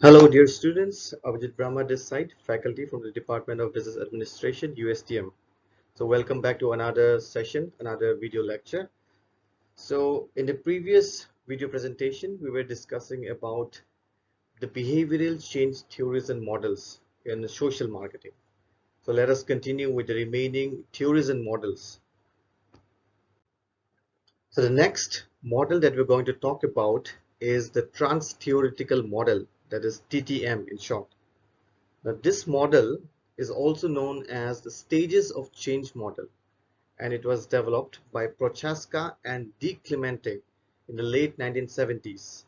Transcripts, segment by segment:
Hello, dear students. Abhijit Brahma this side, faculty from the Department of Business Administration, USTM. So, welcome back to another session, another video lecture. So, in the previous video presentation, we were discussing about the behavioral change theories and models in social marketing. So, let us continue with the remaining theories and models. So, the next model that we're going to talk about is the trans-theoretical model, that is TTM in short. Now, this model is also known as the stages of change model, and it was developed by Prochaska and De Clemente in the late 1970s.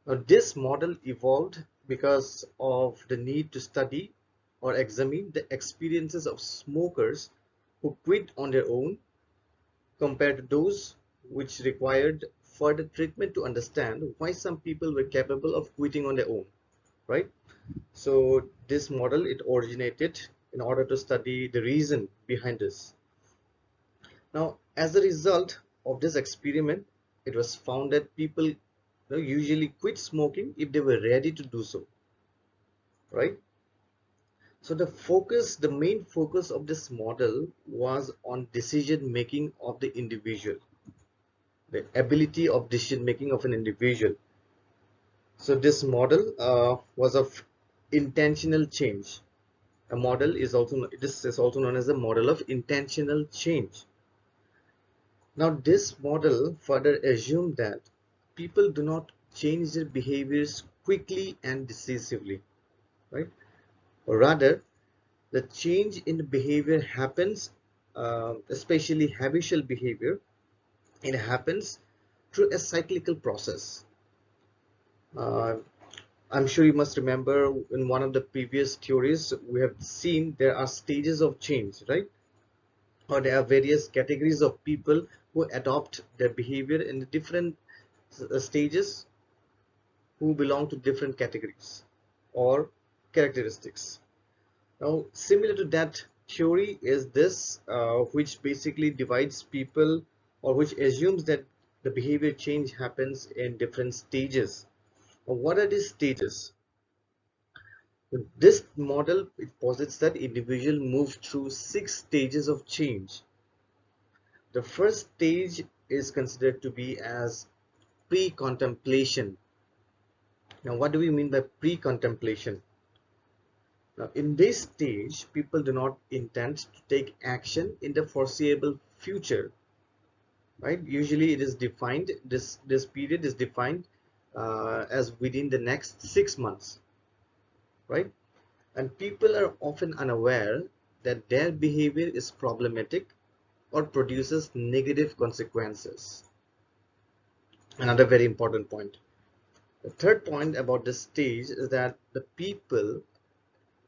Now, this model evolved because of the need to study or examine the experiences of smokers who quit on their own compared to those which required further treatment to understand why some people were capable of quitting on their own, right? So this model, it originated in order to study the reason behind this. Now, as a result of this experiment, it was found that people usually quit smoking if they were ready to do so, right? So the main focus of this model was on decision making of the individual, the ability of decision making of an individual. So this model was of intentional change. A model is also this is also known as a model of intentional change. Now this model further assumed that people do not change their behaviors quickly and decisively, right? Or rather, the change in the behavior happens, especially habitual behavior, it happens through a cyclical process. uh, I'm sure you must remember in one of the previous theories we have seen there are stages of change, right? Or there are various categories of people who adopt their behavior in the different stages, who belong to different categories or characteristics. Now, similar to that theory is this, which basically divides people, or which assumes that the behavior change happens in different stages. Now, what are these stages? This model, it posits that individual move through 6 stages of change. The first stage is considered to be as pre-contemplation. Now, what do we mean by pre-contemplation? Now, in this stage, people do not intend to take action in the foreseeable future, right? Usually, it is defined. This period is defined as within the next 6 months, right? And people are often unaware that their behavior is problematic or produces negative consequences. Another very important point. The third point about this stage is that the people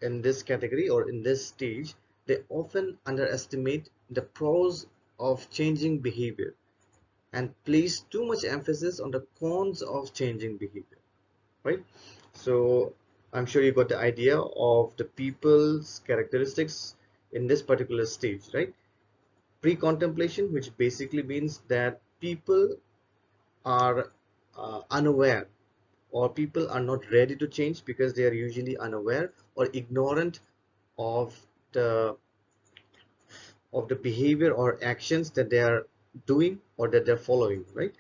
in this category or in this stage, they often underestimate the pros of changing behavior and place too much emphasis on the cons of changing behavior, right? So I'm sure you got the idea of the people's characteristics in this particular stage, right? Pre-contemplation, which basically means that people are unaware, or people are not ready to change because they are usually unaware or ignorant of the behavior or actions that they are doing or that they're following, right?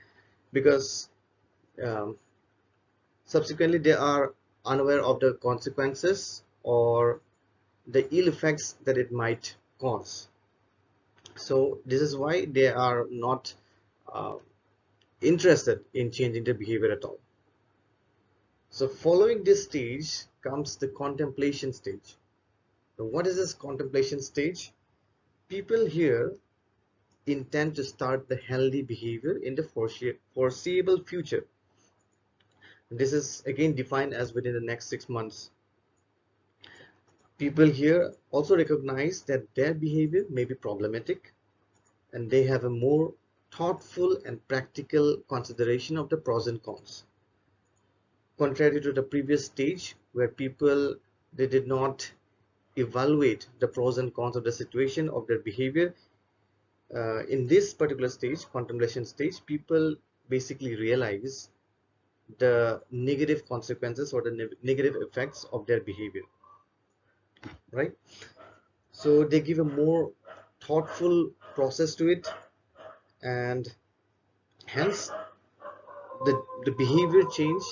Because um, subsequently they are unaware of the consequences or the ill effects that it might cause. So this is why they are not uh, interested in changing their behavior at all. So following this stage comes the contemplation stage. Now, what is this contemplation stage? People here intend to start the healthy behavior in the foreseeable future. This is again defined as within the next 6 months. People here also recognize that their behavior may be problematic, and they have a more thoughtful and practical consideration of the pros and cons. Contrary to the previous stage where people, they did not evaluate the pros and cons of the situation of their behavior, in this particular stage, contemplation stage, people basically realize the negative consequences or the negative effects of their behavior, right? So they give a more thoughtful process to it, and hence the behavior change,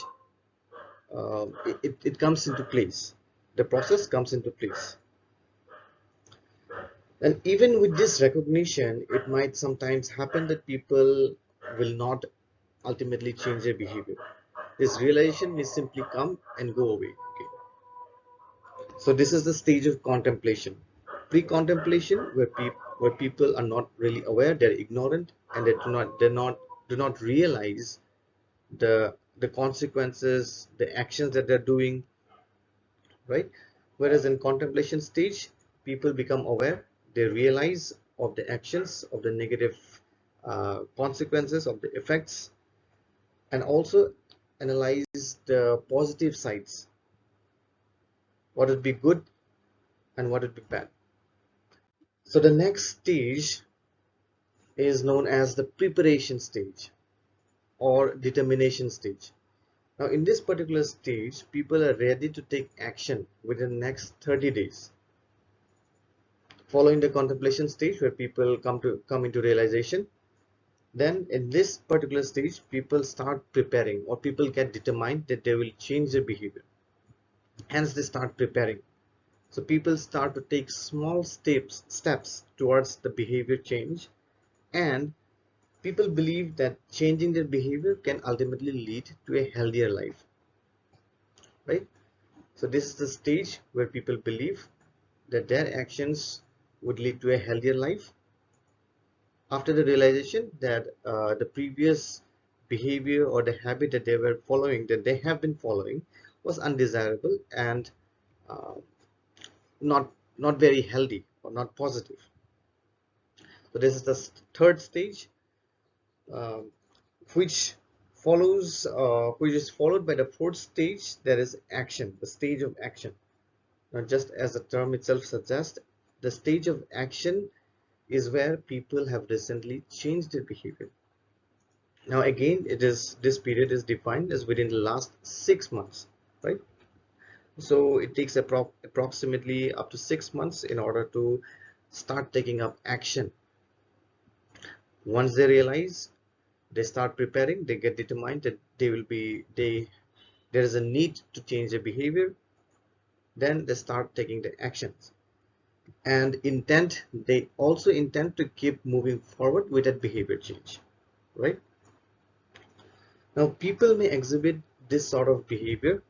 it comes into place. The process comes into place. And even with this recognition, it might sometimes happen that people will not ultimately change their behavior. This realization may simply come and go away. Okay. So this is the stage of contemplation. Pre-contemplation, where people are not really aware, they're ignorant, and they do not realize the consequences, the actions that they're doing, right? Whereas in contemplation stage, people become aware, they realize of the actions, of the negative consequences, of the effects, and also analyze the positive sides, what would be good and what would be bad. So the next stage is known as the preparation stage or determination stage. Now, in this particular stage, people are ready to take action within the next 30 days. Following the contemplation stage where people come into realization, then in this particular stage, people start preparing, or people get determined that they will change their behavior. Hence, they start preparing. So people start to take small steps towards the behavior change, and people believe that changing their behavior can ultimately lead to a healthier life, right? So this is the stage where people believe that their actions would lead to a healthier life after the realization that the previous behavior or the habit that they were following, that they have been following, was undesirable and uh, not not very healthy or not positive. So this is the third stage, um, which is followed by the fourth stage, that is action, the stage of action. Now, just as the term itself suggests, the stage of action is where people have recently changed their behavior. Now again, this period is defined as within the last 6 months, right? So it takes approximately up to 6 months in order to start taking up action. Once they realize, they start preparing, they get determined that there is a need to change their behavior, then they start taking the actions. And they also intend to keep moving forward with that behavior change, right? Now people may exhibit this sort of behavior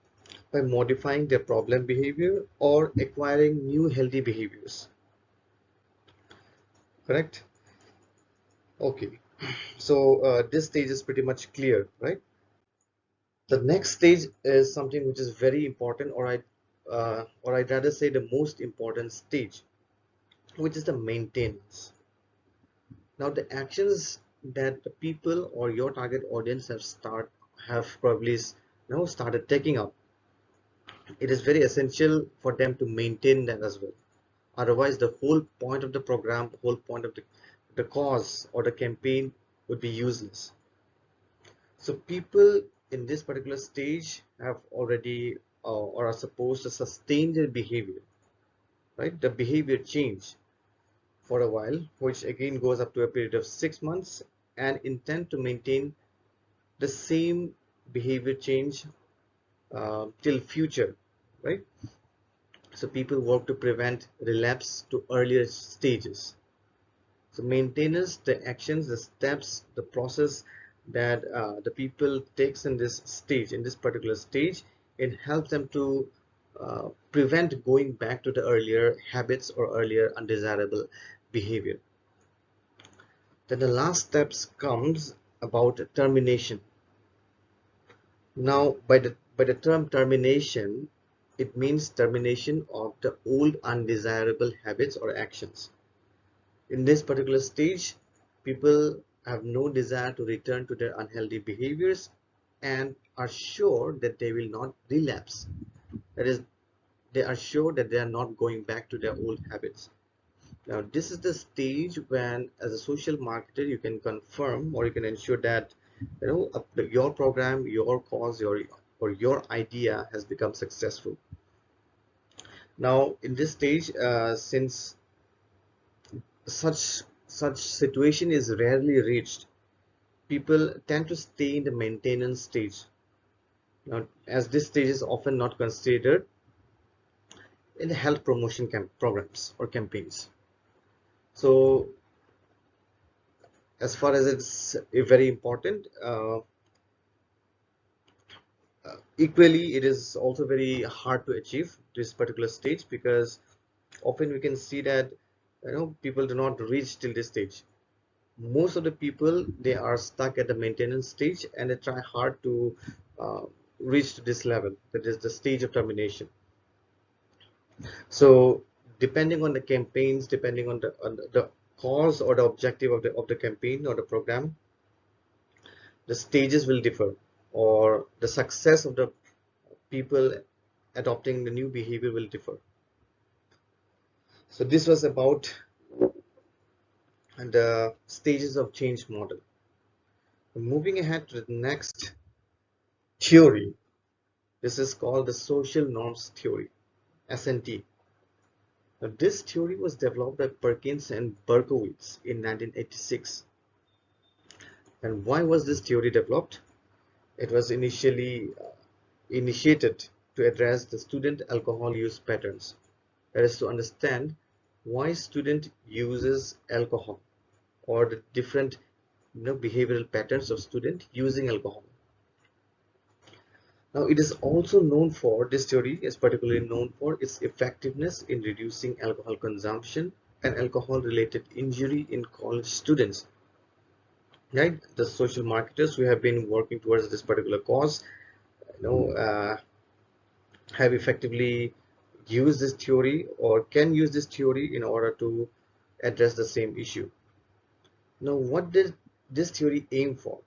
by modifying their problem behavior or acquiring new healthy behaviors, correct? Okay, so this stage is pretty much clear, right? The next stage is something which is very important, or I'd rather say the most important stage, which is the maintenance. Now the actions that the people or your target audience have probably started taking up, it is very essential for them to maintain that as well. Otherwise, the whole point of the program, the whole point of the cause or the campaign would be useless. So people in this particular stage have already or are supposed to sustain their behavior, right? The behavior change for a while, which again goes up to a period of 6 months, and intend to maintain the same behavior change till future, right? So people work to prevent relapse to earlier stages. So maintenance, the actions, the steps, the process that the people takes in this stage, in this particular stage, it helps them to prevent going back to the earlier habits or earlier undesirable behavior. Then the last steps comes about termination. Now, by the term termination, it means termination of the old undesirable habits or actions. In this particular stage, people have no desire to return to their unhealthy behaviors and are sure that they will not relapse. That is, they are sure that they are not going back to their old habits. Now, this is the stage when, as a social marketer, you can confirm or you can ensure that your program, your cause, your idea has become successful. Now in this stage, since such situation is rarely reached, people tend to stay in the maintenance stage. Now, as this stage is often not considered in the health promotion programs or campaigns. So as far as it's very important, equally it is also very hard to achieve this particular stage, because often we can see that people do not reach till this stage. Most of the people, they are stuck at the maintenance stage, and they try hard to uh, reach to this level, that is the stage of termination. So depending on the campaigns, depending on the cause or the objective of the campaign or the program, the stages will differ, or the success of the people adopting the new behavior will differ. So this was about the stages of change model. Moving ahead to the next theory, this is called the social norms theory, SNT. Now, this theory was developed by Perkins and Berkowitz in 1986. And why was this theory developed? It was initially initiated to address the student alcohol use patterns. That is, to understand why student uses alcohol, or the different behavioral patterns of student using alcohol. Now it is also known for, this theory is particularly known for its effectiveness in reducing alcohol consumption and alcohol related injury in college students. Right, the social marketers who have been working towards this particular cause, you know uh, have effectively used this theory, or can use this theory in order to address the same issue. Now what did this theory aim for?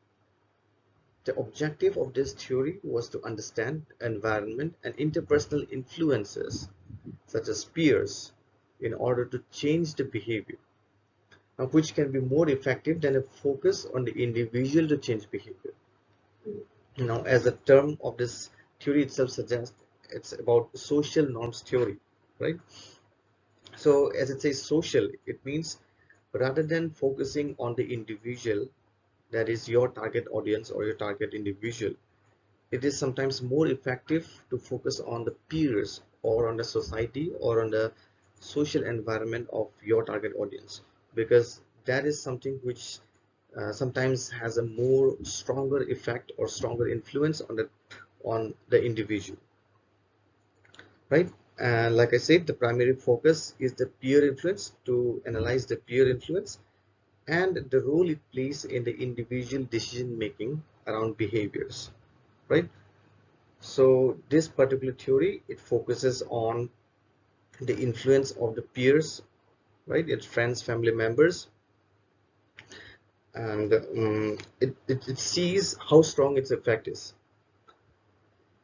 The objective of this theory was to understand environment and interpersonal influences such as peers in order to change the behavior, which can be more effective than a focus on the individual to change behavior. Now, as the term of this theory itself suggests, it's about social norms theory, right? So as it says social, it means rather than focusing on the individual, that is your target audience or your target individual, it is sometimes more effective to focus on the peers, or on the society, or on the social environment of your target audience, because that is something which sometimes has a more stronger effect or stronger influence on the individual, right? And like I said, the primary focus is the peer influence, to analyze the peer influence and the role it plays in the individual decision making around behaviors, right? So this particular theory, it focuses on the influence of the peers, right? Its friends, family members, and it sees how strong its effect is.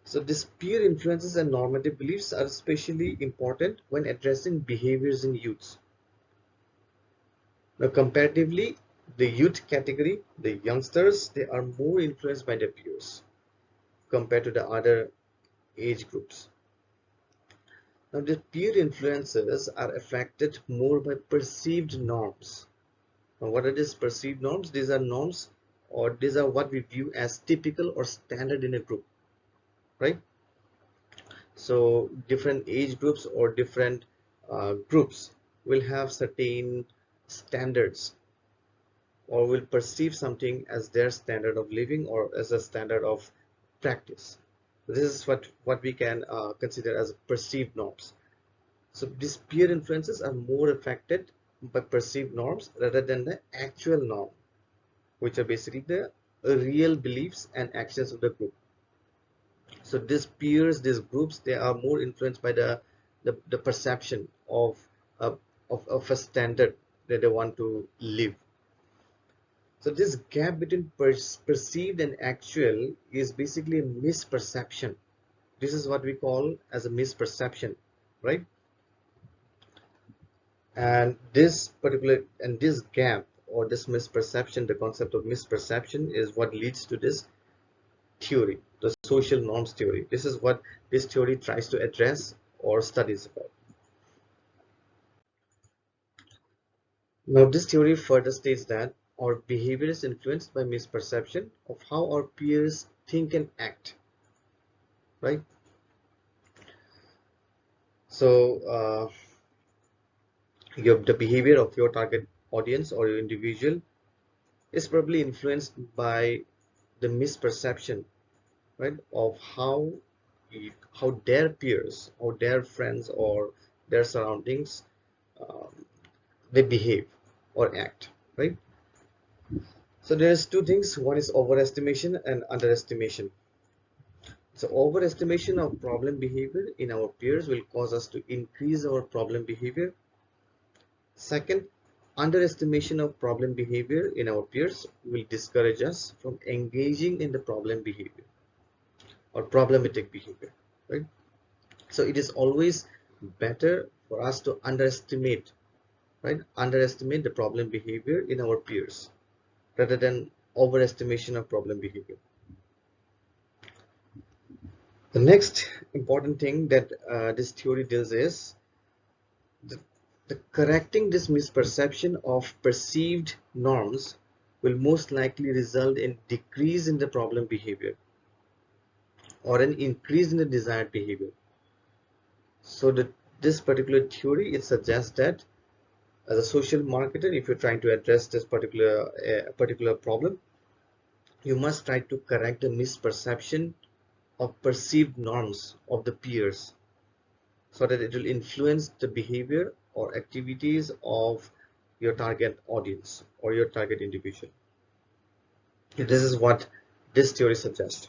So this peer influences and normative beliefs are especially important when addressing behaviors in youths. Now comparatively, the youth category, the youngsters, they are more influenced by their peers compared to the other age groups. Now, the peer influences are affected more by perceived norms. Now, what are these perceived norms? These are norms, or these are what we view as typical or standard in a group, right? So, different age groups or different groups will have certain standards, or will perceive something as their standard of living or as a standard of practice. This is what we can consider as perceived norms. So these peer influences are more affected by perceived norms rather than the actual norm, which are basically the real beliefs and actions of the group. So these peers, these groups, they are more influenced by the perception of a standard that they want to live. So this gap between perceived and actual is basically a misperception. This is what we call as a misperception, right? And this gap or this misperception, the concept of misperception, is what leads to this theory, the social norms theory. This is what this theory tries to address or studies about. Now, this theory further states that our behavior is influenced by misperception of how our peers think and act, right? So, the behavior of your target audience or your individual is probably influenced by the misperception, right, of how their peers or their friends or their surroundings um, they behave or act, right? So there's two things. One is overestimation and underestimation. So overestimation of problem behavior in our peers will cause us to increase our problem behavior. Second, underestimation of problem behavior in our peers will discourage us from engaging in the problem behavior or problematic behavior, right? So it is always better for us to underestimate, right? Underestimate the problem behavior in our peers rather than overestimation of problem behavior. The next important thing that this theory does is the, the correcting this misperception of perceived norms will most likely result in decrease in the problem behavior or an increase in the desired behavior. So this particular theory, it suggests that as a social marketer, if you're trying to address this particular problem, you must try to correct the misperception of perceived norms of the peers so that it will influence the behavior or activities of your target audience or your target individual. This is what this theory suggests.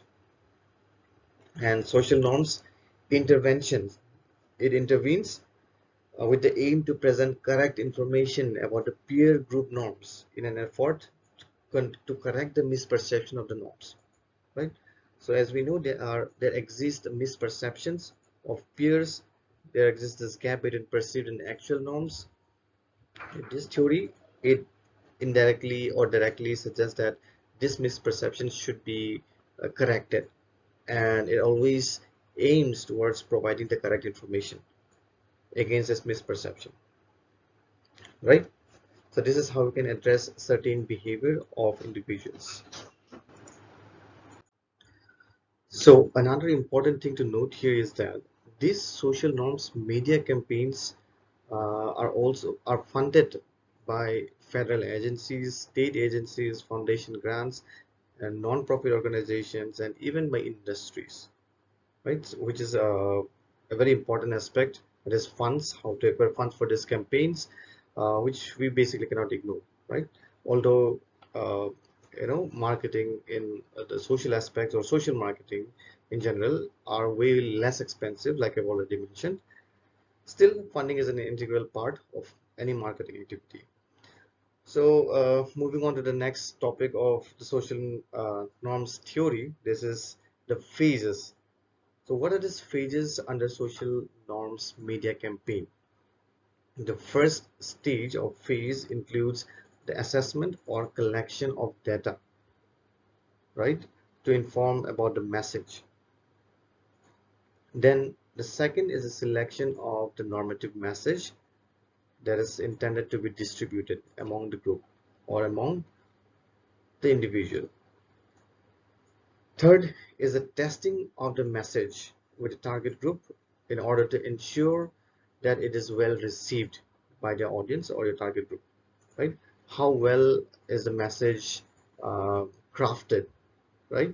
And social norms interventions, it intervenes with the aim to present correct information about the peer group norms in an effort to correct the misperception of the norms, right? So as we know, there exist misperceptions of peers. There exists this gap between perceived and actual norms. This theory, it indirectly or directly suggests that this misperception should be corrected, and it always aims towards providing the correct information against this misperception, right? So this is how we can address certain behavior of individuals. So another important thing to note here is that these social norms media campaigns are funded by federal agencies, state agencies, foundation grants, and non-profit organizations, and even by industries, right? So, which is a very important aspect. It is funds, how to acquire funds for these campaigns, which we basically cannot ignore, right? Although uh, marketing in the social aspects or social marketing in general are way less expensive, like I've already mentioned. Still, funding is an integral part of any marketing activity. So, moving on to the next topic of the social norms theory, this is the phases. So what are these phases under social norms media campaign? The first stage of phase includes the assessment or collection of data, right, to inform about the message. Then the second is a selection of the normative message that is intended to be distributed among the group or among the individual. Third is the testing of the message with the target group in order to ensure that it is well received by the audience or your target group, right? How well is the message crafted, right?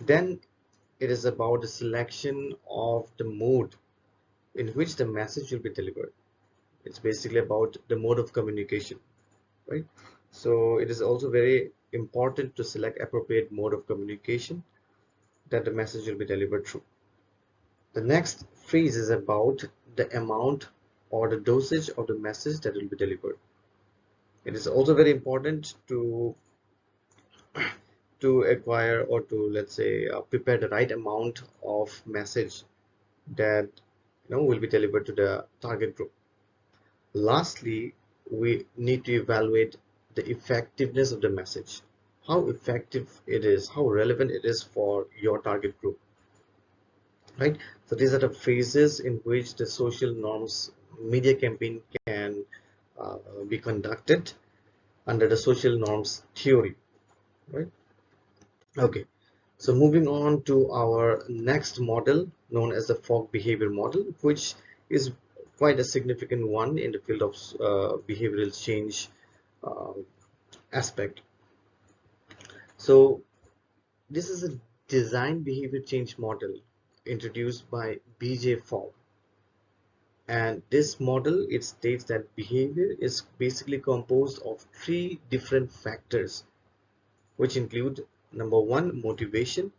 Then it is about the selection of the mode in which the message will be delivered. It's basically about the mode of communication, right? So it is also very important to select appropriate mode of communication that the message will be delivered through. The next phase is about the amount or the dosage of the message that will be delivered. It is also very important to acquire or to, let's say, prepare the right amount of message that will be delivered to the target group. Lastly, we need to evaluate the effectiveness of the message, how effective it is, how relevant it is for your target group, right? So these are the phases in which the social norms media campaign can be conducted under the social norms theory, right? Okay, so moving on to our next model known as the Fogg behavior model, which is quite a significant one in the field of behavioral change uh, aspect. So this is a design behavior change model introduced by BJ Fogg. And this model, it states that behavior is basically composed of three different factors, which include number one, motivation,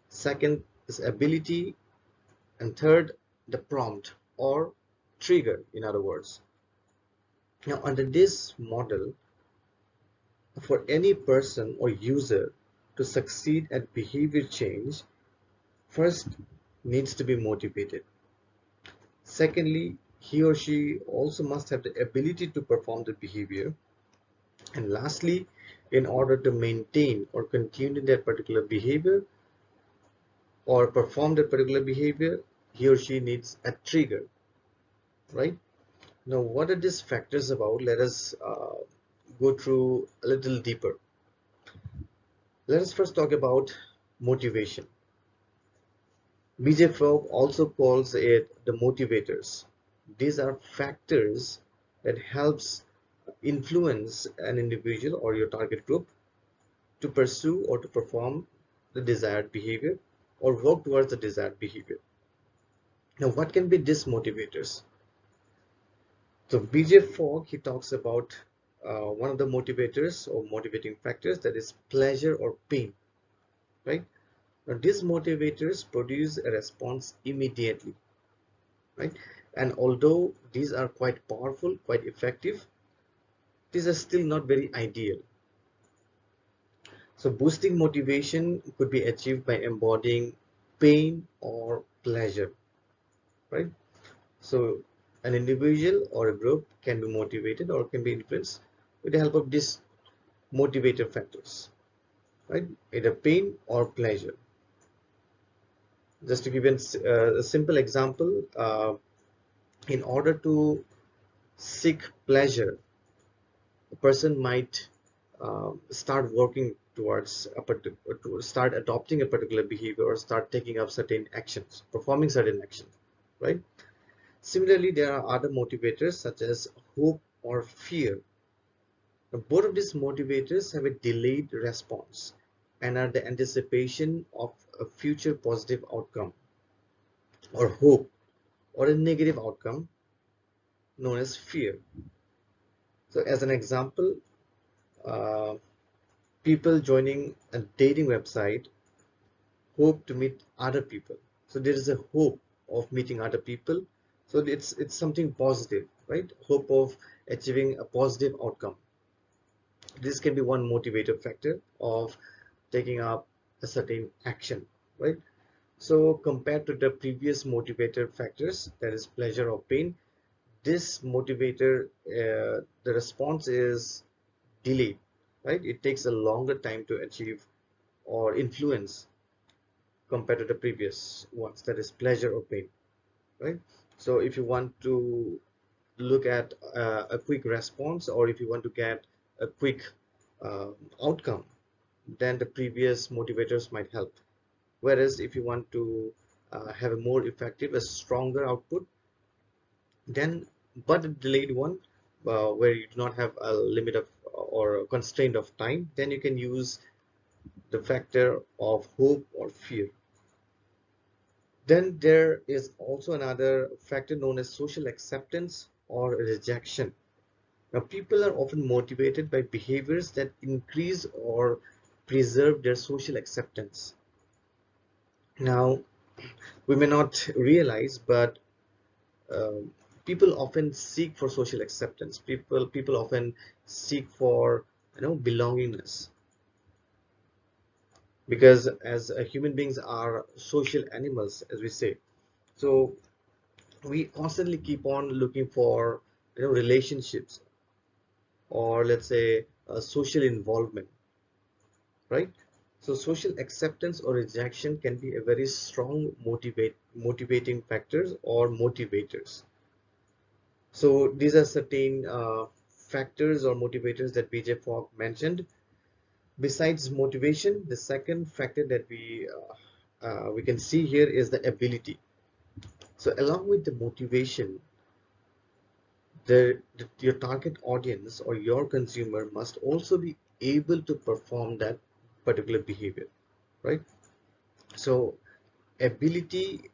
second is ability, and third, the prompt or trigger, in other words. Now, under this model, for any person or user to succeed at behavior change, first needs to be motivated. Secondly, he or she also must have the ability to perform the behavior. And lastly, in order to maintain or continue that particular behavior or perform that particular behavior, he or she needs a trigger, right? Now, what are these factors about? Let us go through a little deeper. Let us first talk about motivation. BJ Fogg also calls it the motivators. These are factors that helps influence an individual or your target group to pursue or to perform the desired behavior or work towards the desired behavior. Now, what can be these motivators? So BJ Fogg, he talks about one of the motivators or motivating factors, that is pleasure or pain, right? Now, these motivators produce a response immediately, right? And although these are quite powerful, quite effective, these are still not very ideal. So boosting motivation could be achieved by embodying pain or pleasure, right? So an individual or a group can be motivated or can be influenced with the help of these motivator factors, right? Either pain or pleasure. Just to give a simple example, in order to seek pleasure, a person might start working towards to start adopting a particular behavior or start taking up certain actions, performing certain actions, right? Similarly, there are other motivators such as hope or fear. Now, both of these motivators have a delayed response and are the anticipation of a future positive outcome or hope, or a negative outcome known as fear. So as an example, uh, people joining a dating website hope to meet other people. So there is a hope of meeting other people. So it's something positive, right? Hope of achieving a positive outcome. This can be one motivator factor of taking up a certain action, right? So compared to the previous motivator factors, that is pleasure or pain, this motivator, the response is delayed, right? It takes a longer time to achieve or influence compared to the previous ones, that is pleasure or pain, right? So if you want to look at a quick response, or if you want to get a quick uh, outcome, then the previous motivators might help. Whereas if you want to have a more effective, a stronger output, then but a delayed one, where you do not have a limit of or a constraint of time, then you can use the factor of hope or fear. Then there is also another factor known as social acceptance or rejection. Now, people are often motivated by behaviors that increase or preserve their social acceptance. Now, we may not realize, but um, people often seek for social acceptance. People often seek for belongingness, because as human beings are social animals, as we say. So we constantly keep on looking for relationships. or let's say social involvement, right? So social acceptance or rejection can be a very strong motivating factors or motivators. So these are certain factors or motivators that BJ Fogg mentioned. Besides motivation, the second factor that we can see here is the ability. So along with the motivation, your target audience or your consumer must also be able to perform that particular behavior, right? So ability,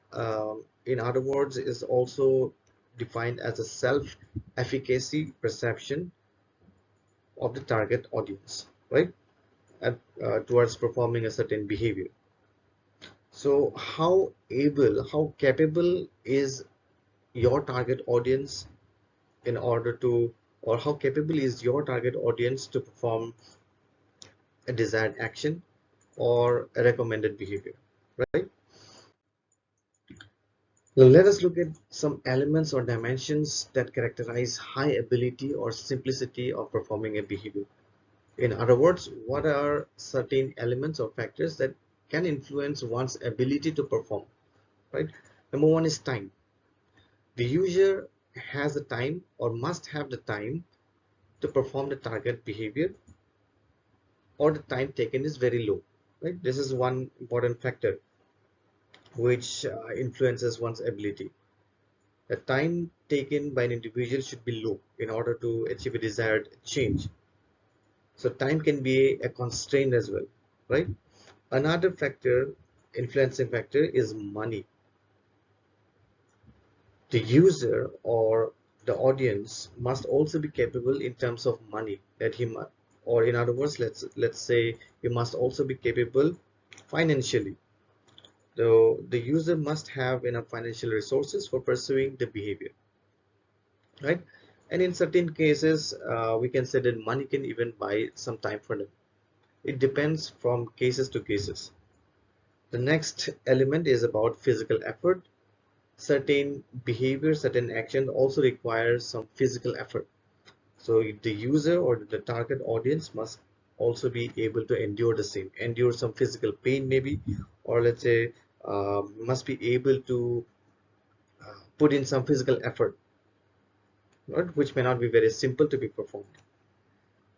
in other words, is also defined as a self-efficacy perception of the target audience, right? Towards performing a certain behavior. So how capable is your target audience in order to, or how capable is your target audience to perform a desired action or a recommended behavior, right? Now let us look at some elements or dimensions that characterize high ability or simplicity of performing a behavior. In other words, what are certain elements or factors that can influence one's ability to perform, right? Number one is time. The user has the time or must have the time to perform the target behavior, or the time taken is very low, right? This is one important factor which influences one's ability. The time taken by an individual should be low in order to achieve a desired change. So time can be a constraint as well, right? Another factor, influencing factor, is money. The user or the audience must also be capable in terms of money that or in other words, let's say he must also be capable financially. The user must have enough financial resources for pursuing the behavior, right? And in certain cases, we can say that money can even buy some time for them. It depends from cases to cases. The next element is about physical effort. Certain behavior, certain action also requires some physical effort. So the user or the target audience must also be able to endure the same, endure some physical pain maybe, or let's say must be able to put in some physical effort, right, which may not be very simple to be performed.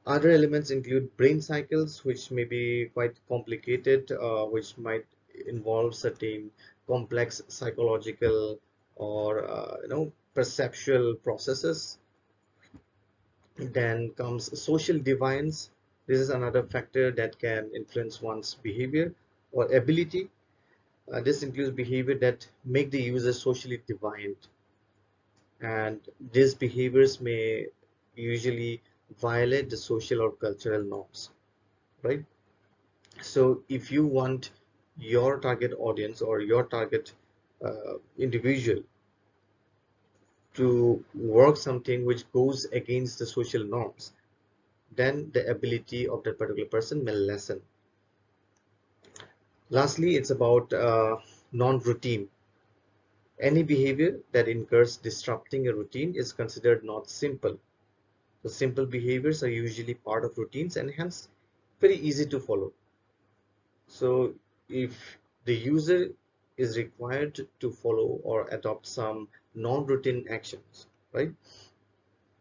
Other elements include brain cycles, which may be quite complicated, which might involve certain complex psychological or perceptual processes. Then comes social deviance. This is another factor that can influence one's behavior or ability. This includes behavior that make the user socially deviant, and these behaviors may usually violate the social or cultural norms, right? So if you want your target audience or your target individual to work something which goes against the social norms, then the ability of that particular person may lessen. Lastly, it's about non-routine. Any behavior that incurs disrupting a routine is considered not simple. So simple behaviors are usually part of routines and hence very easy to follow. So if the user is required to follow or adopt some non-routine actions, right,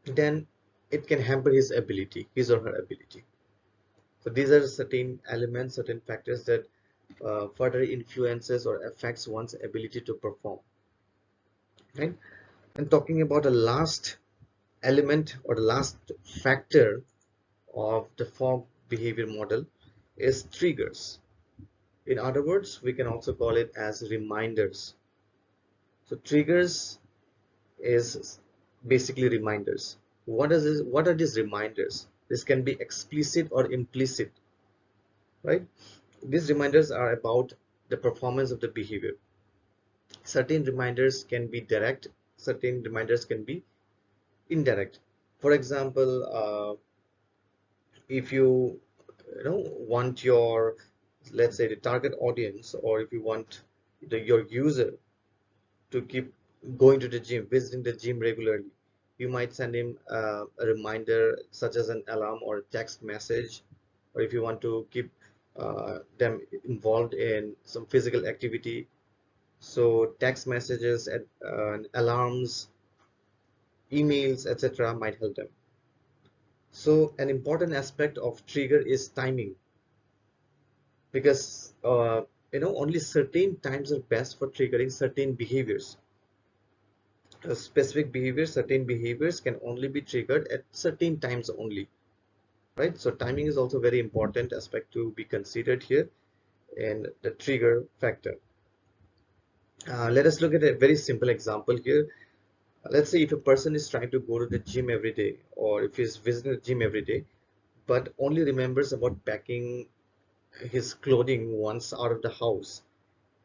then it can hamper his or her ability. So these are certain elements, certain factors that further influences or affects one's ability to perform, right? And talking about the last element or the last factor of the fog behavior model is triggers. In other words, we can also call it as reminders. So triggers is basically reminders. What are these reminders? This can be explicit or implicit, right? These reminders are about the performance of the behavior. Certain reminders can be direct, certain reminders can be indirect. For example, if you want your, let's say, the target audience, or if you want your user to keep going to the gym, visiting the gym regularly, you might send him a reminder such as an alarm or a text message, or if you want to keep them involved in some physical activity, so text messages and alarms, emails, etc. might help them. So an important aspect of trigger is timing, because only certain times are best for triggering certain behaviors. Specific behaviors, certain behaviors can only be triggered at certain times only, right? So timing is also very important aspect to be considered here and the trigger factor. Let us look at a very simple example here. Let's say if a person is trying to go to the gym every day, or if he's visiting the gym every day but only remembers about packing his clothing once out of the house,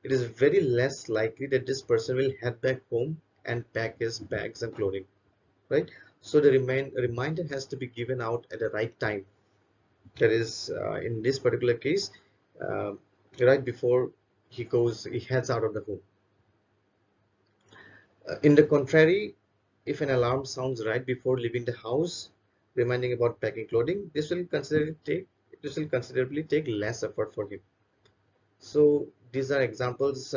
it is very less likely that this person will head back home and pack his bags and clothing, right? So the reminder has to be given out at the right time. That is, in this particular case, uh, right before he heads out of the home. In the contrary, if an alarm sounds right before leaving the house, reminding about packing clothing, this will considerably take less effort for him. So these are examples.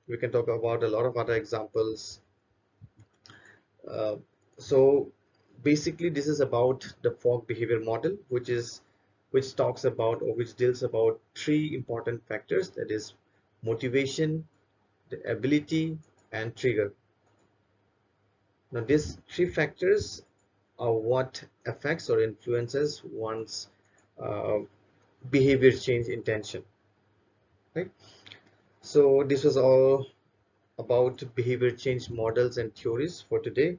We can talk about a lot of other examples. Uh, so basically, this is about the fog behavior model, which talks about or which deals about three important factors, that is motivation, the ability, and trigger. Now these three factors are what affects or influences one's uh, behavior change intention, right? So this was all about behavior change models and theories for today.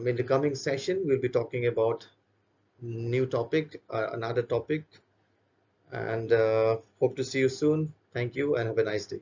In the coming session, we'll be talking about new topic, another topic, and hope to see you soon. Thank you and have a nice day.